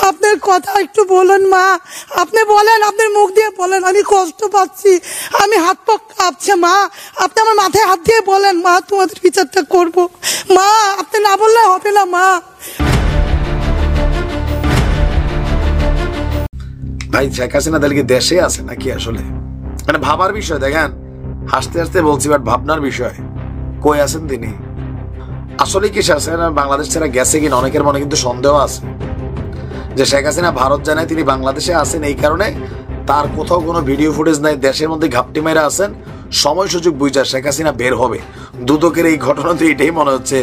আপনার কথা একটু বলেন মা, আপনি বলেন, আপনার মুখ দিয়ে বলেন, আমি কষ্ট পাচ্ছি, আমি হাত পা কাঁপছে মা, আপনি আমার মাথায় হাত দিয়ে বলেন মা, তোমাদের বিচারটা করবো মা, আপনি না বললে হবে না মা। ভাই শেখ হাসিনা তাহলে কি দেশে আছে নাকি? আসলে মানে ভাবার বিষয়, দেখেন হাসতে হাসতে বলছি, বাট ভাবনার বিষয়, কই আছেন তিনি? আসলে কি শেখ হাসিনা বাংলাদেশ ছেড়ে গেছে কিনা অনেকের মনে কিন্তু সন্দেহ আছে যে শেখ হাসিনা ভারত যায় নাই, তিনি বাংলাদেশে আছেন, এই কারণে তার কোথাও কোনো ভিডিও ফুটেজ নাই, দেশের মধ্যে ঘাপটি মেরে আছেন, সময় সুযোগ বুঝা শেখ হাসিনা বের হবে। দুদকের এই ঘটনাতে এটাই মনে হচ্ছে,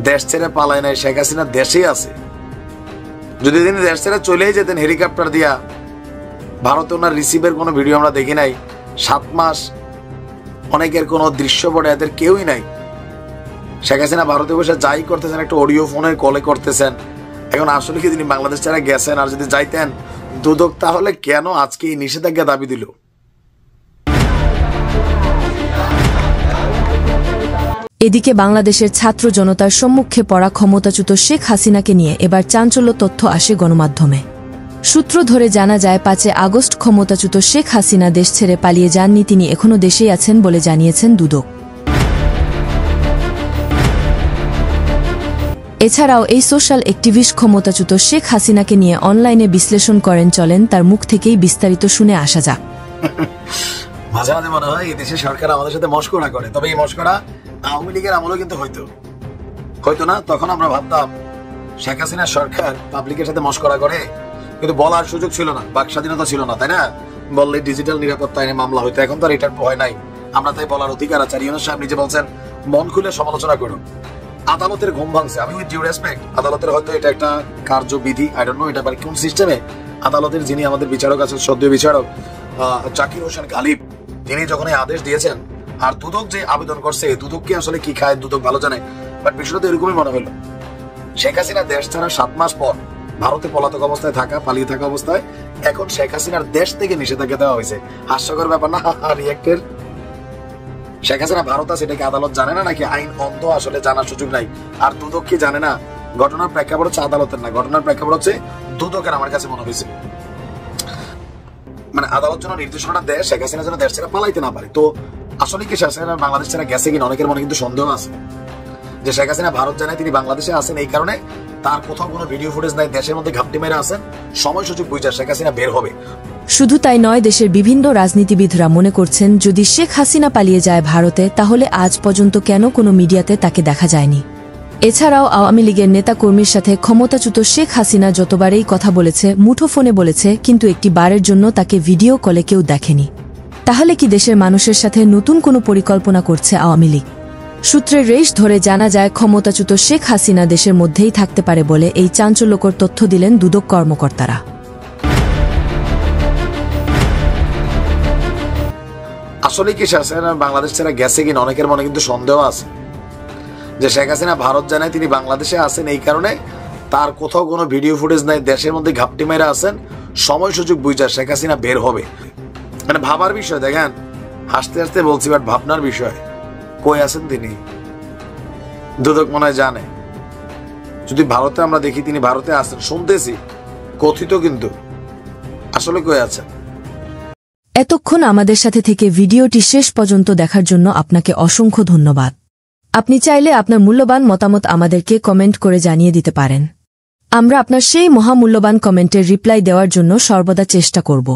দেশ ছেড়ে পালায় নাই, শেখ হাসিনা দেশেই আছে। যদি তিনি দেশ ছেড়ে চলেই যেতেন হেলিকপ্টার দিয়া, ভারতে ওনার রিসিভের কোনো ভিডিও আমরা দেখি নাই, 7 মাস অনেকের কোনো দৃশ্য পড়ে, এদের কেউই নাই। শেখ হাসিনা ভারতে বসে যাই করতেছেন, একটা অডিও ফোনের কলে করতেছেন। এখন আসলে কি তিনি বাংলাদেশ ছাড়া গেছেন? আর যদি যাইতেন দুদক, তাহলে কেন আজকে এই নিষেধাজ্ঞা দাবি দিল? এদিকে বাংলাদেশের ছাত্র জনতার সম্মুখে পড়া ক্ষমতাচ্যুত শেখ হাসিনাকে নিয়ে এবার চাঞ্চল্য তথ্য আসে গণমাধ্যমে। সূত্র ধরে জানা যায়, 5 আগস্ট ক্ষমতাচ্যুত শেখ হাসিনা দেশ ছেড়ে পালিয়ে যাননি, তিনি এখনও দেশেই আছেন বলে জানিয়েছেন দুদক। এছাড়াও এই সোশ্যাল অ্যাক্টিভিস্ট ক্ষমতাচ্যুত শেখ হাসিনাকে নিয়ে অনলাইনে বিশ্লেষণ করেন, চলেন তার মুখ থেকেই বিস্তারিত শুনে আসা যাক। মাঝে মাঝে মনে হয় এই দেশের সরকার আমাদের সাথে মশকরা করে, তবে এই মশকরা আওয়ামী লীগের আমলেও কিন্তু হয়তো না। তখন আমরা ভাবতাম শেখ হাসিনার সরকার পাবলিকের সাথে মশকরা করে, কিন্তু বলার সুযোগ ছিল না, বাক স্বাধীনতা ছিল না, তাই না? বললে ডিজিটাল নিরাপত্তা আইনে মামলা হইতো, এখন তো আর এটার ভয় নাই, আমরা তাই বলার অধিকার আছে। ইউনূস সাহেব নিজে বলছেন মন খুলে সমালোচনা করুন। আদালতের ঘুম ভাঙছে, আমি উইথ ডিউ রেসপেক্ট, আদালতের হয়তো এটা একটা কার্যবিধি, আই ডোন্ট নো এটা কোন সিস্টেমে আদালতের যিনি আমাদের বিচারক আছেন, সদ্য বিচারক জাকির হোসেন গালিব, তিনি যখন এই আদেশ দিয়েছেন, আর দুদক যে আবেদন করছে, দুদককে আসলে কি খায় দুদক ভালো জানে, বাট বিষয়টা তো এরকমই মনে হলো। শেখ হাসিনা দেশ ছাড়া 7 মাস পর ভারতে পলাতক অবস্থায় পালিয়ে থাকা অবস্থায় এখন শেখ হাসিনার দেশ থেকে নিষেধাজ্ঞা দেওয়া হয়েছে। হাস্যকর ব্যাপার না? রিয়েক্টের শেখ হাসিনা ভারত আছে, এটাকে আদালত জানে না নাকি? আইন অন্ধ, আসলে জানার সুযোগ নাই। আর দুদক কি জানে না? ঘটনার প্রেক্ষাপট হচ্ছে আদালতের না, ঘটনার প্রেক্ষাপট হচ্ছে দুদকের। আমার কাছে মনে হয়েছে মানে আদালত যেন নির্দেশনা দেয় শেখ হাসিনা যেন দেশ ছেড়ে পালাইতে না পারে। তো আসলে কি শেখ হাসিনা বাংলাদেশ ছেড়ে গেছে কিনা অনেকের মনে কিন্তু সন্দেহ আছে যে শেখ হাসিনা ভারত যায় নাই, তিনি বাংলাদেশে আছেন, এই কারণে তার কোথাও কোনো ভিডিও ফুটেজ নাই, দেশের মধ্যে ঘাপটি মেরে আছেন, সময় সুযোগ বুঝা শেখ হাসিনা বের হবে। শুধু তাই নয়, দেশের বিভিন্ন রাজনীতিবিদরা মনে করছেন, যদি শেখ হাসিনা পালিয়ে যায় ভারতে, তাহলে আজ পর্যন্ত কেন কোনো মিডিয়াতে তাকে দেখা যায়নি। এছাড়াও আওয়ামী লীগের নেতাকর্মীর সাথে ক্ষমতাচ্যুত শেখ হাসিনা যতবারই কথা বলেছে, মুঠোফোনে বলেছে, কিন্তু একটি বারের জন্য তাকে ভিডিও কলে কেউ দেখেনি। তাহলে কি দেশের মানুষের সাথে নতুন কোনো পরিকল্পনা করছে আওয়ামী লীগ? সূত্রের রেশ ধরে জানা যায়, ক্ষমতাচ্যুত শেখ হাসিনা দেশের মধ্যেই থাকতে পারে বলে এই চাঞ্চল্যকর তথ্য দিলেন দুদক কর্মকর্তারা। আসলে কি শেখ হাসিনা বাংলাদেশ ছেড়ে গেছে কিনা অনেকের মনে কিন্তু সন্দেহ আছে যে শেখ হাসিনা ভারত যায় নাই, তিনি বাংলাদেশে আছেন, এই কারণে তার কোথাও কোনো ভিডিও ফুটেজ নাই, দেশের মধ্যে ঘাপটি মেরে আছেন, সময় সুযোগ বুঝা শেখ হাসিনা বের হবে। মানে ভাবার বিষয়, দেখেন হাসতে হাসতে বলছি, বাট ভাবনার বিষয়, কই আছেন তিনি? দুদক মনে হয় জানে। যদি ভারতে আমরা দেখি তিনি ভারতে আছেন, শুনতেছি কথিত, কিন্তু আসলে কই আছেন? এতক্ষণ আমাদের সাথে থেকে ভিডিওটি শেষ পর্যন্ত দেখার জন্য আপনাকে অসংখ্য ধন্যবাদ। আপনি চাইলে আপনার মূল্যবান মতামত আমাদেরকে কমেন্ট করে জানিয়ে দিতে পারেন। আমরা আপনার সেই মহামূল্যবান কমেন্টের রিপ্লাই দেওয়ার জন্য সর্বদা চেষ্টা করব।